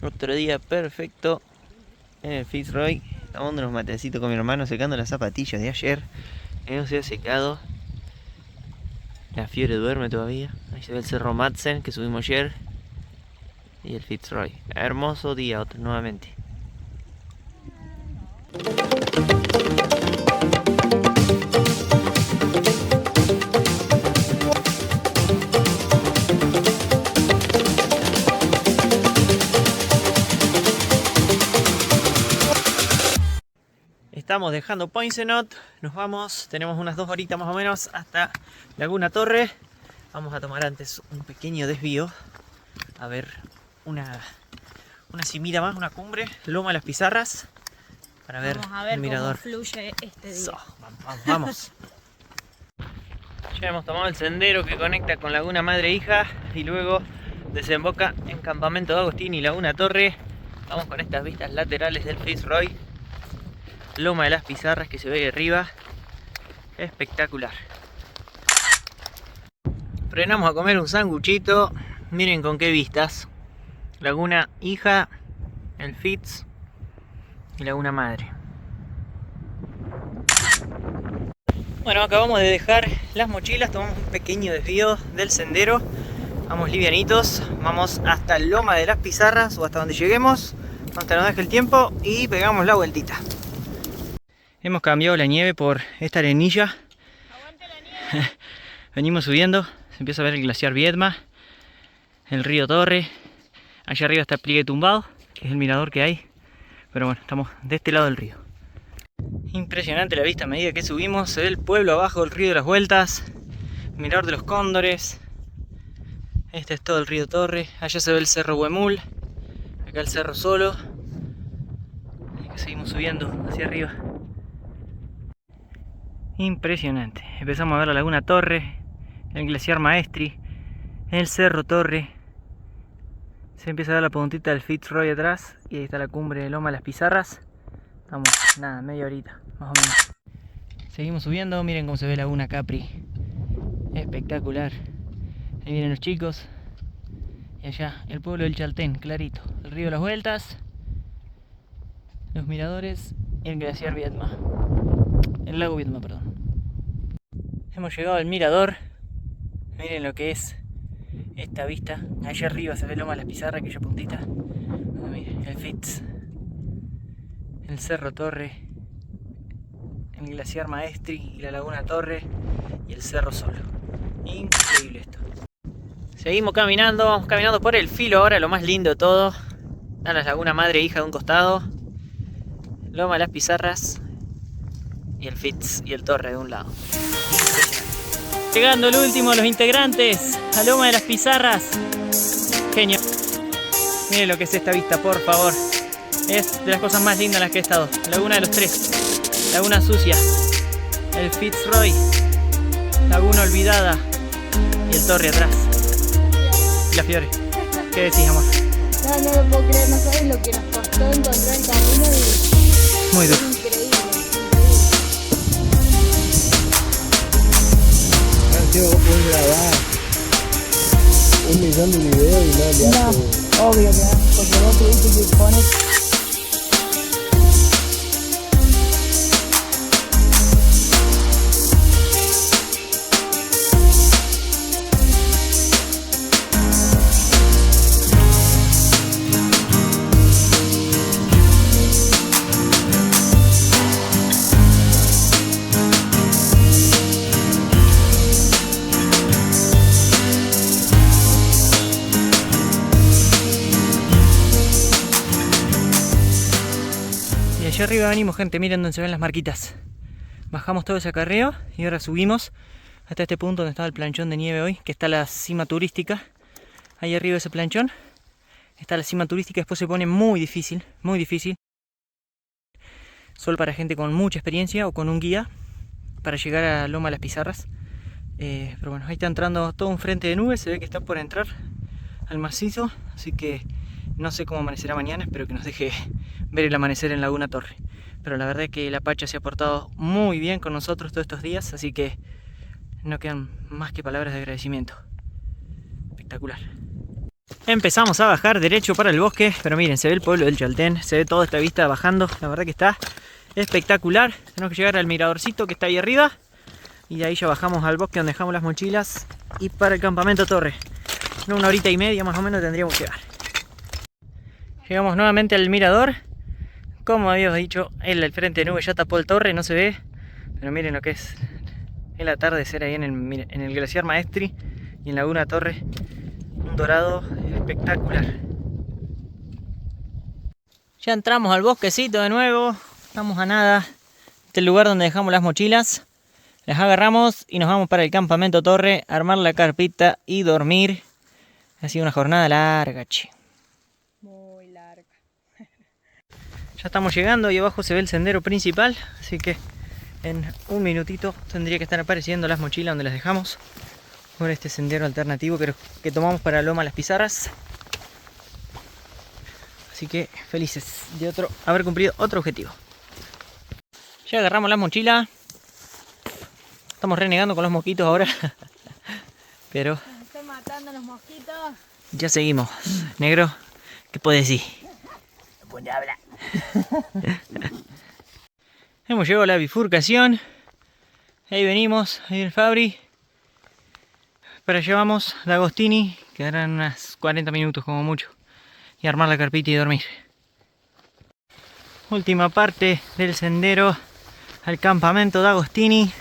Otro día perfecto en el Fitzroy. Estamos dando unos matecitos con mi hermano, secando las zapatillas de ayer. No se ha secado. La Fiore duerme todavía. Ahí se ve el cerro Madsen que subimos ayer. Y el Fitzroy. Hermoso día nuevamente. Estamos dejando Poinsonot, nos vamos, tenemos unas 2 horitas más o menos hasta Laguna Torre. Vamos a tomar antes un pequeño desvío, a ver una cimita más, una cumbre, Loma de las Pizarras, para ver, vamos a ver el mirador. cómo fluye este día. Vamos. Ya hemos tomado el sendero que conecta con Laguna Madre Hija y luego desemboca en Campamento de Agustín y Laguna Torre. Vamos con estas vistas laterales del Fitzroy. Loma de las Pizarras que se ve ahí arriba, espectacular. Frenamos a comer un sanguchito, miren con qué vistas. Laguna Hija, el Fitz y Laguna Madre. Bueno, acabamos de dejar las mochilas, tomamos un pequeño desvío del sendero. Vamos livianitos, vamos hasta Loma de las Pizarras o hasta donde lleguemos, hasta nos deje el tiempo y pegamos la vueltita. Hemos cambiado la nieve por esta arenilla. ¡Aguante la nieve! Venimos subiendo, se empieza a ver el glaciar Viedma, el río Torre. Allá arriba está el Pliegue Tumbado, que es el mirador que hay. Pero bueno, estamos de este lado del río. Impresionante la vista a medida que subimos. Se ve el pueblo abajo, el río de las Vueltas, el mirador de los Cóndores. Este es todo el río Torre. Allá se ve el cerro Huemul. Acá el cerro Solo. Y seguimos subiendo hacia arriba. Impresionante. Empezamos a ver la Laguna Torre, el glaciar Maestri, el cerro Torre. Se empieza a ver la puntita del Fitzroy atrás y ahí está la cumbre de Loma de las Pizarras. Estamos, nada, media horita, más o menos. Seguimos subiendo, miren cómo se ve Laguna Capri. Espectacular. Ahí vienen los chicos. Y allá, el pueblo del Chaltén, clarito. El río de las Vueltas, los miradores y el glaciar Viedma. El lago Viedma, perdón. Hemos llegado al mirador. Miren lo que es esta vista. Allá arriba se ve Loma de las Pizarras, aquella puntita. Miren, el Fitz, el cerro Torre, el glaciar Maestri y la Laguna Torre y el cerro Solo. Increíble esto. Seguimos caminando, vamos caminando por el filo ahora, lo más lindo de todo. Está la Laguna Madre Hija de un costado, Loma de las Pizarras y el Fitz y el Torre de un lado. Llegando el último de los integrantes a Loma de las Pizarras. Genio. Miren lo que es esta vista, por favor. Es de las cosas más lindas en las que he estado. Laguna de los Tres, Laguna Sucia, el Fitzroy, Laguna Olvidada y el Torre atrás. Y la Fiore. ¿Qué decís, amor? No lo puedo creer, no sabes lo que nos costó encontrar el camino y... Muy duro. Vos podés grabar 1.000.000 de videos y no le No, hace... obvio que no, porque vos tuviste que poner... Allá arriba venimos, gente, miren donde se ven las marquitas. Bajamos todo ese acarreo y ahora subimos hasta este punto donde estaba el planchón de nieve hoy, que está la cima turística. Ahí arriba de ese planchón está la cima turística, después se pone muy difícil, muy difícil. Solo para gente con mucha experiencia o con un guía para llegar a Loma de las Pizarras. Pero bueno, ahí está entrando todo un frente de nubes, se ve que está por entrar al macizo, así que no sé cómo amanecerá mañana, espero que nos deje ver el amanecer en Laguna Torre. Pero la verdad es que la Pacha se ha portado muy bien con nosotros todos estos días, así que no quedan más que palabras de agradecimiento. Espectacular. Empezamos a bajar derecho para el bosque, pero miren, se ve el pueblo del Chaltén, se ve toda esta vista bajando, la verdad que está espectacular. Tenemos que llegar al miradorcito que está ahí arriba y de ahí ya bajamos al bosque donde dejamos las mochilas y para el campamento Torre. En una horita y media más o menos tendríamos que llegar. Llegamos nuevamente al mirador. Como habíamos dicho, el frente de nube ya tapó el Torre, no se ve, pero miren lo que es el atardecer ahí en el glaciar Maestri y en Laguna Torre. Un dorado espectacular. Ya entramos al bosquecito de nuevo. Estamos a nada del lugar donde dejamos las mochilas. Las agarramos y nos vamos para el campamento Torre, armar la carpita y dormir. Ha sido una jornada larga, che. Muy larga. Ya estamos llegando y abajo se ve el sendero principal, así que en un minutito tendría que estar apareciendo las mochilas donde las dejamos por este sendero alternativo que tomamos para Loma Las Pizarras. Así que felices de haber cumplido otro objetivo. Ya agarramos la mochila. Estamos renegando con los mosquitos ahora. Pero Nos están matando los mosquitos. ya seguimos. Negro, ¿qué puedes decir? No puede hablar. Hemos llegado a la bifurcación. Ahí venimos, ahí el Fabri. Para allá vamos, de Agostini. Quedarán unas 40 minutos como mucho. Y armar la carpita y dormir. Última parte del sendero al campamento de Agostini.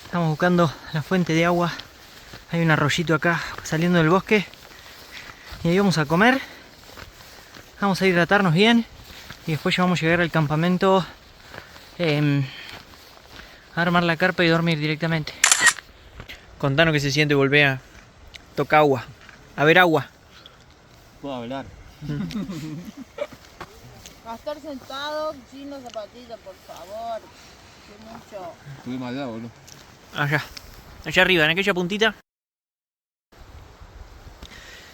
Estamos buscando la fuente de agua. Hay un arroyito acá saliendo del bosque. Y ahí vamos a comer. Vamos a hidratarnos bien. Y después ya vamos a llegar al campamento a armar la carpa y dormir directamente. Contanos qué se siente volver a tocar agua. A ver agua. Puedo hablar. A estar sentado sin los zapatitos, por favor. Qué mucho. Estuvimos allá, boludo. Allá arriba, en aquella puntita.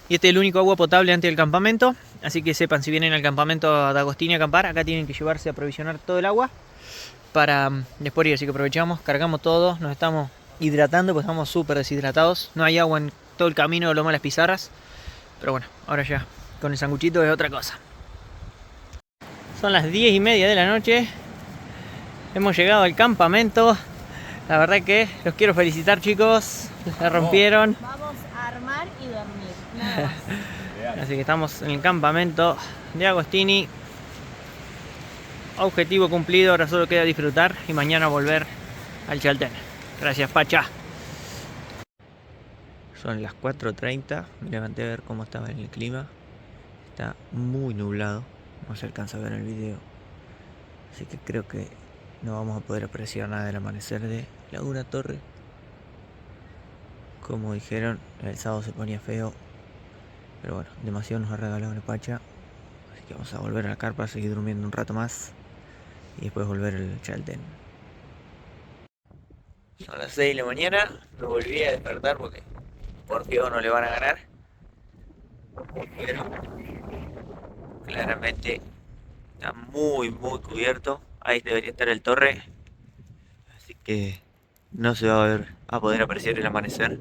Y este es el único agua potable antes del campamento. Así que sepan, si vienen al campamento de Agostini a acampar, acá tienen que llevarse a aprovisionar todo el agua para después ir. Así que aprovechamos, cargamos todo, nos estamos hidratando porque estamos súper deshidratados. No hay agua en todo el camino de Loma Las Pizarras. Pero bueno, ahora ya con el sanguchito es otra cosa. Son las 10:30 de la noche. Hemos llegado al campamento. La verdad que los quiero felicitar, chicos. La rompieron. Vamos a armar y dormir. Nada más. Así que estamos en el campamento de Agostini. Objetivo cumplido, ahora solo queda disfrutar y mañana volver al Chaltén. Gracias, Pacha. Son las 4:30, me levanté a ver cómo estaba en el clima. Está muy nublado, no se alcanza a ver en el video. Así que creo que no vamos a poder apreciar nada del amanecer de Laguna Torre. Como dijeron, el sábado se ponía feo. Pero bueno, demasiado nos ha regalado la Pacha. Así que vamos a volver a la carpa, seguir durmiendo un rato más. Y después volver al Chaltén. Son las 6 de la mañana, me volví a despertar porque por Dios no le van a ganar. Pero claramente está muy cubierto. Ahí debería estar el Torre. Así que no se va a poder apreciar el amanecer.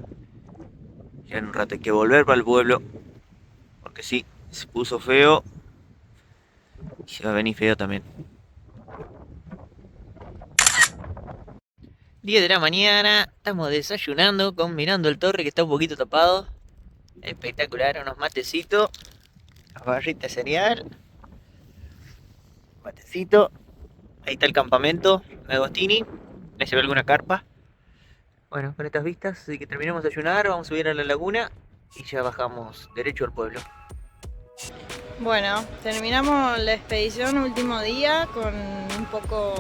Ya en un rato hay que volver para el pueblo. Porque sí, se puso feo. Y se va a venir feo también. 10 de la mañana, estamos desayunando mirando el Torre que está un poquito tapado. Espectacular, unos matecitos, una barrita de cereal, matecito. Ahí está el campamento de Agostini, ahí se ve alguna carpa. Bueno, con estas vistas, así que terminamos de desayunar, vamos a subir a la laguna y ya bajamos derecho al pueblo. Bueno, terminamos la expedición último día con un poco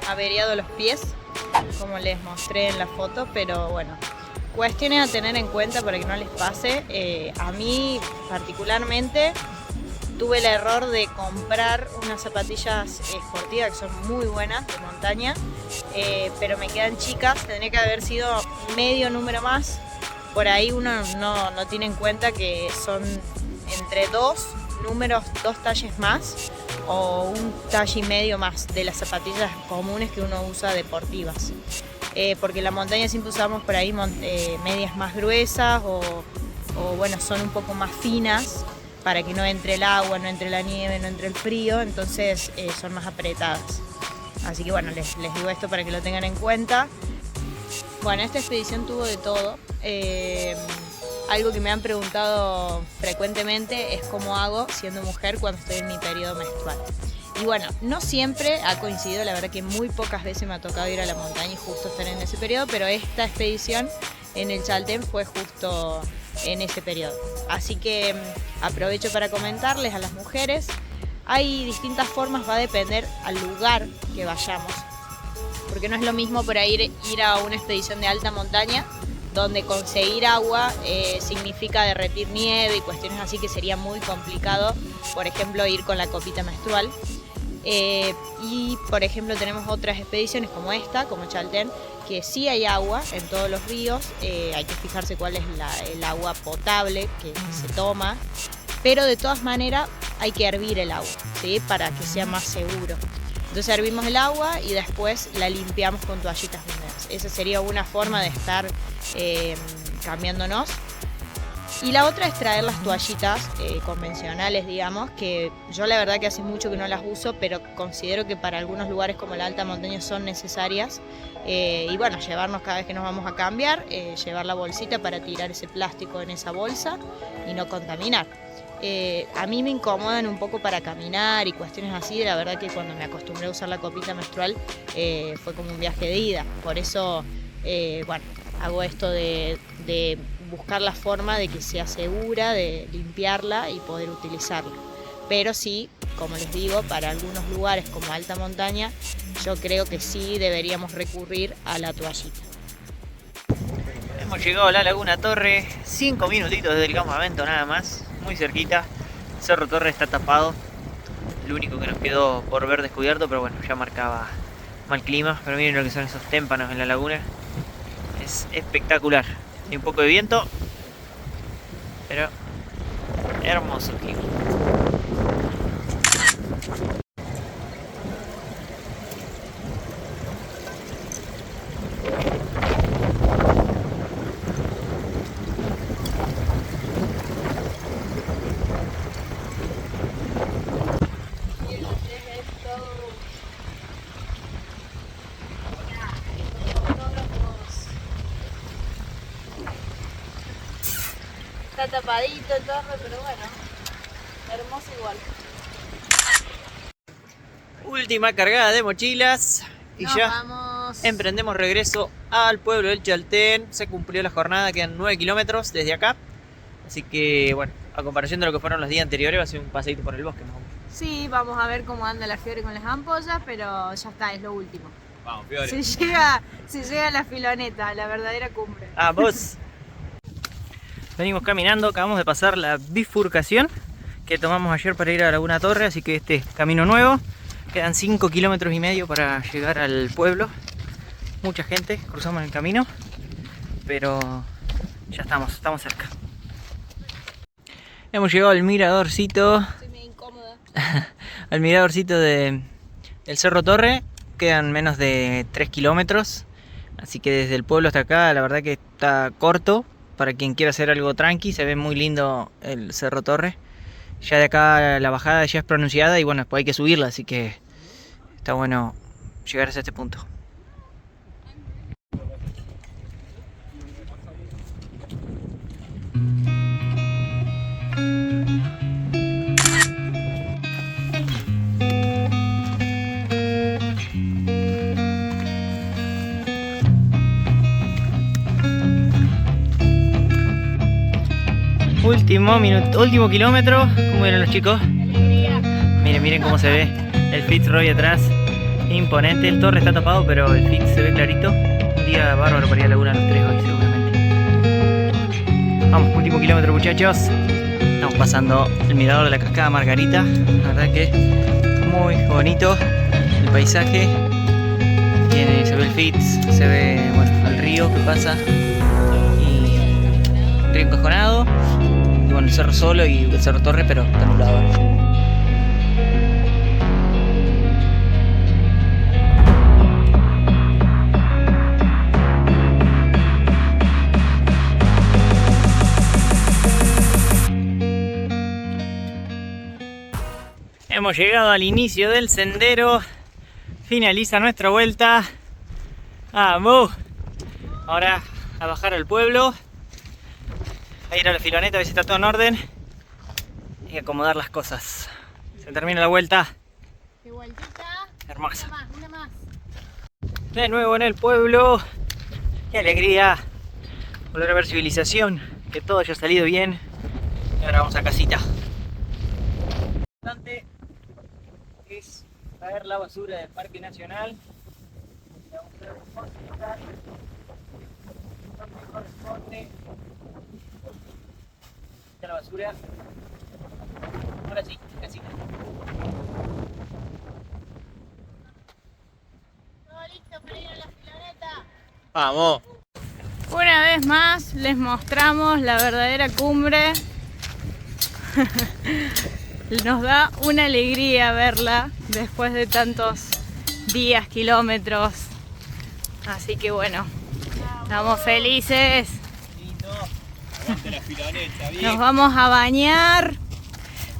averiado los pies, como les mostré en la foto, pero bueno, cuestiones a tener en cuenta para que no les pase. A mí particularmente tuve el error de comprar unas zapatillas esportivas que son muy buenas, de montaña, pero me quedan chicas, tendría que haber sido medio número más. Por ahí uno no tiene en cuenta que son entre dos talles más o un talle y medio más de las zapatillas comunes que uno usa deportivas. Porque en la montaña siempre usamos por ahí medias más gruesas o o bueno, son un poco más finas para que no entre el agua, no entre la nieve, no entre el frío, entonces son más apretadas. Así que bueno, les digo esto para que lo tengan en cuenta. Bueno, esta expedición tuvo de todo. Algo que me han preguntado frecuentemente es cómo hago siendo mujer cuando estoy en mi periodo menstrual. Y bueno, no siempre ha coincidido, la verdad que muy pocas veces me ha tocado ir a la montaña y justo estar en ese periodo, pero esta expedición en el Chaltén fue justo en ese periodo. Así que aprovecho para comentarles a las mujeres, hay distintas formas, va a depender al lugar que vayamos, porque no es lo mismo por ahí ir a una expedición de alta montaña, donde conseguir agua significa derretir nieve y cuestiones así que sería muy complicado, por ejemplo, ir con la copita menstrual. Y por ejemplo tenemos otras expediciones como esta, como Chaltén, que sí hay agua en todos los ríos, hay que fijarse cuál es el agua potable que se toma, pero de todas maneras hay que hervir el agua, ¿sí? Para que sea más seguro. Entonces hervimos el agua y después la limpiamos con toallitas húmedas. Esa sería una forma de estar cambiándonos. Y la otra es traer las toallitas convencionales, digamos, que yo la verdad que hace mucho que no las uso, pero considero que para algunos lugares como la alta montaña son necesarias. Y bueno, llevarnos cada vez que nos vamos a cambiar, llevar la bolsita para tirar ese plástico en esa bolsa y no contaminar. A mí me incomodan un poco para caminar y cuestiones así, la verdad que cuando me acostumbré a usar la copita menstrual fue como un viaje de ida, por eso bueno, hago esto de buscar la forma de que sea segura, de limpiarla y poder utilizarla. Pero sí, como les digo, para algunos lugares como alta montaña, yo creo que sí deberíamos recurrir a la toallita. Hemos llegado a la Laguna Torre, 5 minutitos desde el campamento nada más, muy cerquita. Cerro Torre está tapado, lo único que nos quedó por ver descubierto, pero bueno, ya marcaba mal clima. Pero miren lo que son esos témpanos en la laguna, es espectacular. Hay un poco de viento, pero hermoso clima. Está tapadito el torre, pero bueno, hermoso igual. Última cargada de mochilas y Nos ya vamos. emprendemos regreso al pueblo del Chaltén. Se cumplió la jornada, quedan 9 kilómetros desde acá. Así que bueno, a comparación de lo que fueron los días anteriores, va a ser un paseíto por el bosque más o menos. Sí, vamos a ver cómo anda la fiebre con las ampollas, pero ya está, es lo último. Vamos, Fiore. Se llega a la filoneta, la verdadera cumbre. Ah, vos. Venimos caminando, acabamos de pasar la bifurcación que tomamos ayer para ir a Laguna Torre, así que este es camino nuevo. Quedan 5 kilómetros y medio para llegar al pueblo. Mucha gente, cruzamos el camino, pero ya estamos cerca. Hemos llegado al miradorcito. Estoy medio incómoda. Al miradorcito del Cerro Torre. Quedan menos de 3 kilómetros, así que desde el pueblo hasta acá la verdad que está corto. Para quien quiera hacer algo tranqui, se ve muy lindo el Cerro Torre. Ya de acá la bajada ya es pronunciada y bueno, después hay que subirla, así que está bueno llegar hasta este punto. Último kilómetro. ¿Cómo vieron los chicos? Miren cómo se ve el Fitzroy atrás. Imponente. El torre está tapado, pero el Fitz se ve clarito. Un día bárbaro para ir a Laguna los tres hoy, seguramente. Vamos, último kilómetro, muchachos. Estamos pasando el mirador de la cascada Margarita. La verdad que muy bonito el paisaje. Se ve el Fitz, se ve bueno, el río que pasa. Y el río encojonado. Y bueno, el cerro solo y el Cerro Torre, pero está nublado. Hemos llegado al inicio del sendero. Finaliza nuestra vuelta. ¡Vamos! Ahora a bajar al pueblo. A ir a la filoneta a ver si está todo en orden. Y acomodar las cosas. Se termina la vuelta. ¡Qué vueltita! Hermosa. Una más. De nuevo en el pueblo. ¡Qué alegría! Volver a ver civilización. Que todo haya salido bien. Y ahora vamos a casita. Lo importante es traer la basura del Parque Nacional. La vamos a depositar donde corresponde. Está la basura. Ahora sí, casita. ¿Todo listo para ir a la filoneta? Vamos. Una vez más les mostramos la verdadera cumbre. Nos da una alegría verla después de tantos días, kilómetros. Así que bueno, estamos felices. Lindo. Aguante la filoneta, bien. Nos vamos a bañar,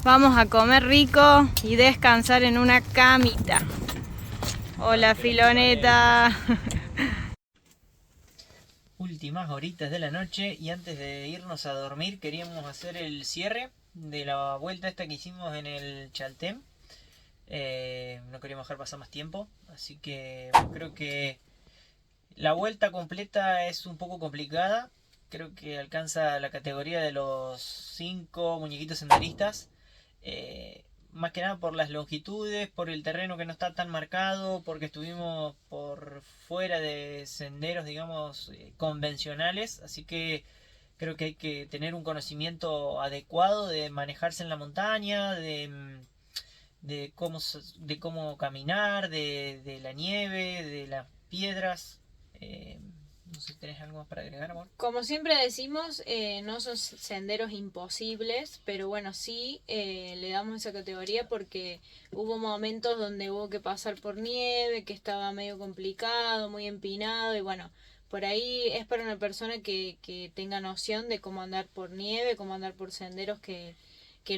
vamos a comer rico y descansar en una camita. Hola filoneta. Últimas horitas de la noche y antes de irnos a dormir queríamos hacer el cierre de la vuelta esta que hicimos en el Chaltén. No queríamos dejar pasar más tiempo, así que creo que la vuelta completa es un poco complicada. Creo que alcanza la categoría de los 5 muñequitos senderistas. Más que nada por las longitudes, por el terreno que no está tan marcado, porque estuvimos por fuera de senderos, digamos, convencionales. Así que creo que hay que tener un conocimiento adecuado de manejarse en la montaña, de cómo caminar, de la nieve, de las piedras. No sé si tenés algo más para agregar, amor. Como siempre decimos, no son senderos imposibles, pero bueno, sí le damos esa categoría porque hubo momentos donde hubo que pasar por nieve, que estaba medio complicado, muy empinado y bueno, por ahí es para una persona que tenga noción de cómo andar por nieve, cómo andar por senderos que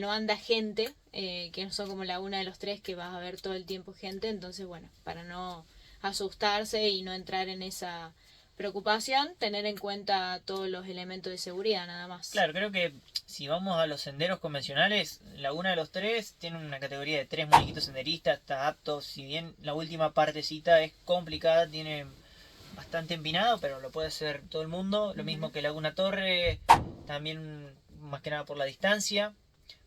no anda gente, que no son como Laguna de los Tres que vas a ver todo el tiempo gente, entonces bueno, para no asustarse y no entrar en esa preocupación, tener en cuenta todos los elementos de seguridad nada más. Claro, creo que si vamos a los senderos convencionales, Laguna de los Tres tiene una categoría de 3 muñequitos senderistas, está apto, si bien la última partecita es complicada, tiene bastante empinado, pero lo puede hacer todo el mundo, lo mismo que Laguna Torre, también más que nada por la distancia.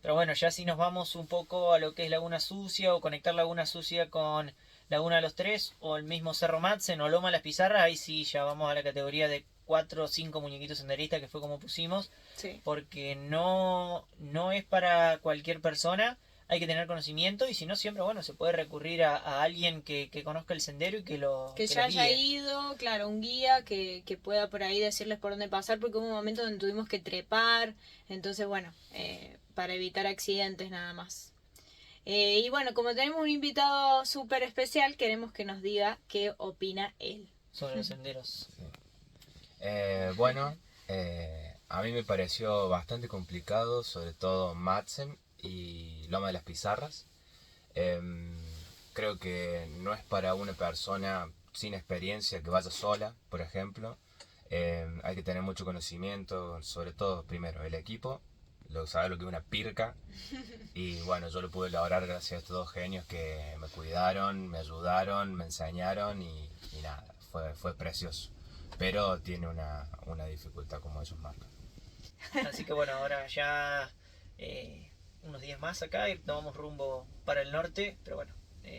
Pero bueno, ya si nos vamos un poco a lo que es Laguna Sucia o conectar Laguna Sucia con Laguna de los Tres o el mismo Cerro Madsen o Loma Las Pizarras, ahí sí ya vamos a la categoría de 4 o 5 muñequitos senderistas, que fue como pusimos, Sí. porque no es para cualquier persona, hay que tener conocimiento y si no siempre, bueno, se puede recurrir a alguien que conozca el sendero y que lo Que lo ya haya guíe. ido, claro, un guía que pueda por ahí decirles por dónde pasar, porque hubo un momento donde tuvimos que trepar, entonces bueno, para evitar accidentes nada más. Y bueno, como tenemos un invitado súper especial, queremos que nos diga qué opina él. Sobre los senderos. Bueno, a mí me pareció bastante complicado, sobre todo Madsen y Loma de las Pizarras. Creo que no es para una persona sin experiencia que vaya sola, por ejemplo. Hay que tener mucho conocimiento, sobre todo primero el equipo, saber lo que es una pirca. Y bueno, yo lo pude lograr gracias a estos dos genios que me cuidaron, me ayudaron, me enseñaron y nada, fue precioso. Pero tiene una dificultad como ellos marcan. Así que bueno, ahora ya unos días más acá y tomamos rumbo para el norte. Pero bueno,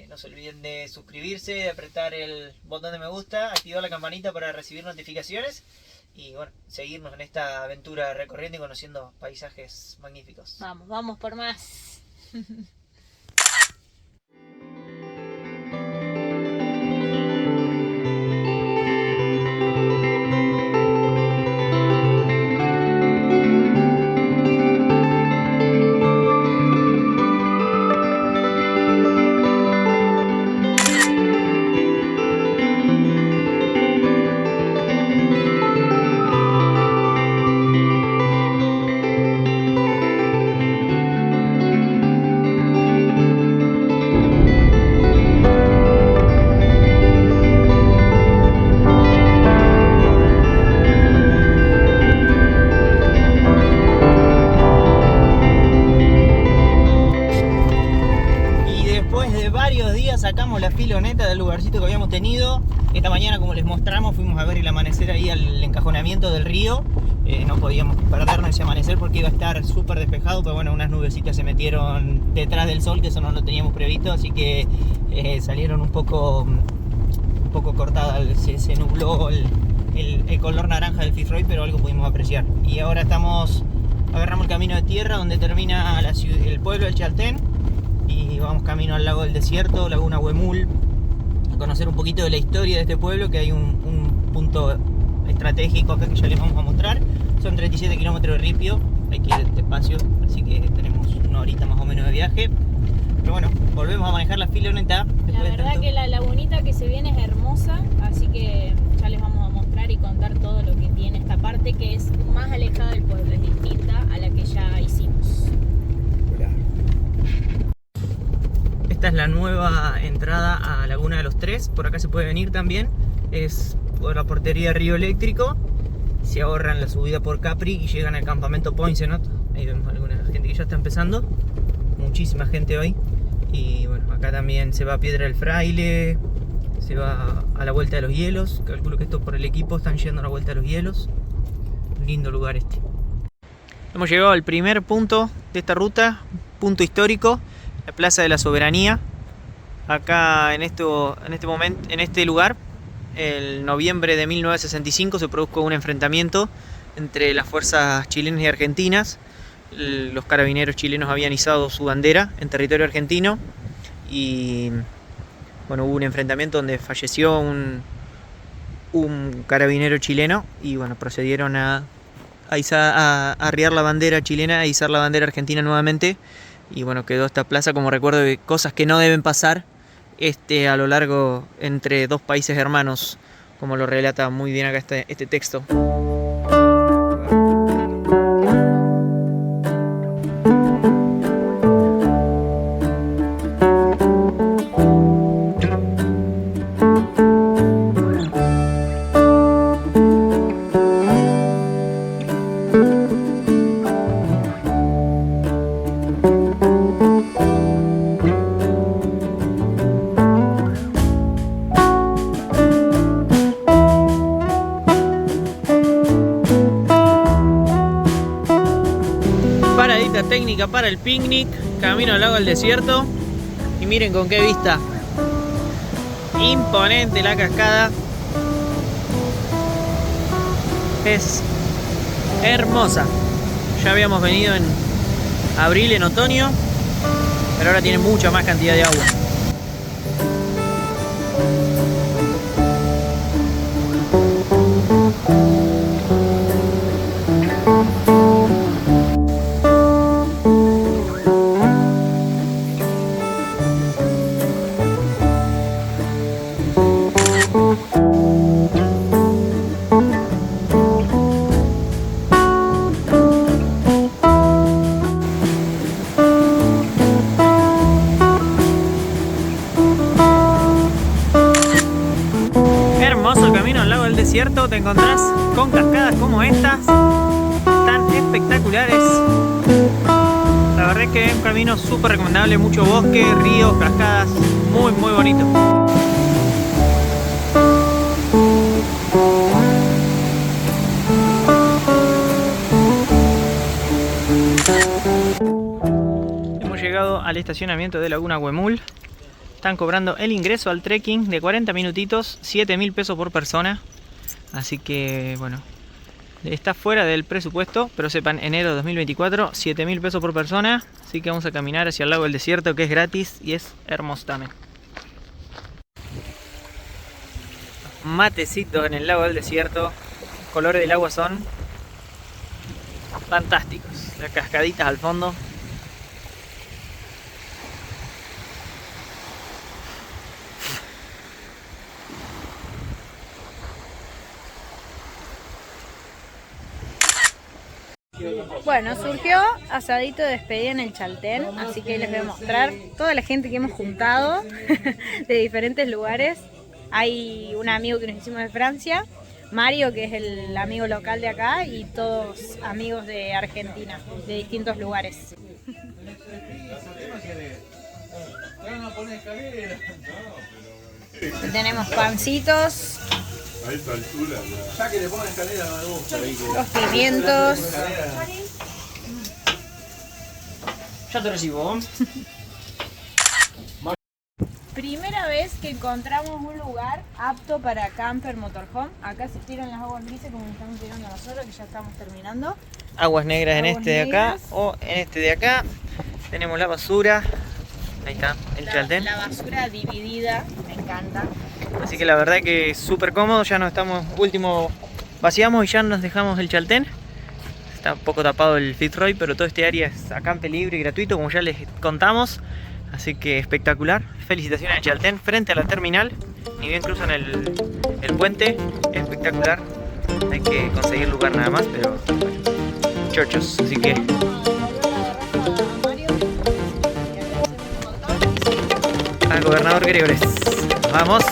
no se olviden de suscribirse, de apretar el botón de me gusta, activar la campanita para recibir notificaciones y bueno, seguirnos en esta aventura recorriendo y conociendo paisajes magníficos. Vamos por más. sacamos la filoneta del lugarcito que habíamos tenido. Esta mañana, como les mostramos, fuimos a ver el amanecer ahí al encajonamiento del río. No podíamos perdernos ese amanecer porque iba a estar súper despejado, pero bueno, unas nubecitas se metieron detrás del sol, que eso no lo teníamos previsto, así que salieron un poco cortada, se nubló el color naranja del Fitzroy, pero algo pudimos apreciar. Y ahora agarramos el camino de tierra donde termina el pueblo del Chaltén y vamos camino al lago del desierto, Laguna Huemul, a conocer un poquito de la historia de este pueblo, que hay un punto estratégico acá que ya les vamos a mostrar. Son 37 kilómetros de ripio, hay que ir despacio, así que tenemos una horita más o menos de viaje. Pero bueno, volvemos a manejar la filoneta. La verdad que la lagunita que se viene es hermosa, así que ya les vamos a mostrar y contar todo lo que tiene esta parte, que es más alejada del pueblo, es distinta a la que ya hicimos. Esta es la nueva entrada a Laguna de los Tres, por acá se puede venir también, es por la portería de Río Eléctrico, se ahorran la subida por Capri y llegan al campamento Poincenot. Ahí vemos alguna gente que ya está empezando, muchísima gente hoy. Y bueno, acá también se va a Piedra del Fraile, se va a la Vuelta de los Hielos. Calculo que esto por el equipo están yendo a la Vuelta de los Hielos. Un lindo lugar este. Hemos llegado al primer punto de esta ruta, punto histórico, la Plaza de la Soberanía. Acá en este lugar, en noviembre de 1965 se produjo un enfrentamiento entre las fuerzas chilenas y argentinas. Los carabineros chilenos habían izado su bandera en territorio argentino y bueno, hubo un enfrentamiento donde falleció un carabinero chileno y bueno, procedieron a arriar la bandera chilena, a izar la bandera argentina nuevamente, y bueno, quedó esta plaza como recuerdo de cosas que no deben pasar a lo largo entre dos países hermanos, como lo relata muy bien acá este texto. Paradita técnica para el picnic, camino al lago del desierto, y miren con qué vista, imponente la cascada, es hermosa. Ya habíamos venido en abril, en otoño, pero ahora tiene mucha más cantidad de agua. Desierto, te encontrás con cascadas como estas, tan espectaculares. La verdad es que es un camino súper recomendable, mucho bosque, ríos, cascadas, muy bonito. Hemos llegado al estacionamiento de Laguna Huemul. Están cobrando el ingreso al trekking de 40 minutitos, 7.000 pesos por persona. Así que bueno, está fuera del presupuesto, pero sepan, enero de 2024, 7.000 pesos por persona. Así que vamos a caminar hacia el lago del desierto, que es gratis y es hermoso también. Matecitos en el lago del desierto, los colores del agua son fantásticos. Las cascaditas al fondo. Bueno, surgió asadito de despedida en el Chaltén, así que les voy a mostrar toda la gente que hemos juntado de diferentes lugares. Hay un amigo que nos hicimos de Francia, Mario, que es el amigo local de acá, y todos amigos de Argentina, de distintos lugares. pones escalera. Y tenemos pancitos, A esta altura, Ya que le pongan escalera no me gusta. los pimientos. Ya te recibo. Primera vez que encontramos un lugar apto para camper motorhome. Acá se tiran las aguas grises como estamos tirando nosotros, que ya estamos terminando. Aguas negras en Aguas este de acá negras. o en este de acá. Tenemos la basura. Ahí está, el chaltén. La basura dividida, me encanta. Así que la verdad que es súper cómodo. Ya nos estamos, último, vaciamos y ya nos dejamos el chaltén. Está un poco tapado el Fitzroy, pero todo este área es acampe libre y gratuito, como ya les contamos. Así que espectacular. Felicitaciones al Chaltén frente a la terminal. Ni bien cruzan el puente. Espectacular. Hay que conseguir lugar nada más, pero bueno, chochos. Así que al gobernador Gregores. Vamos.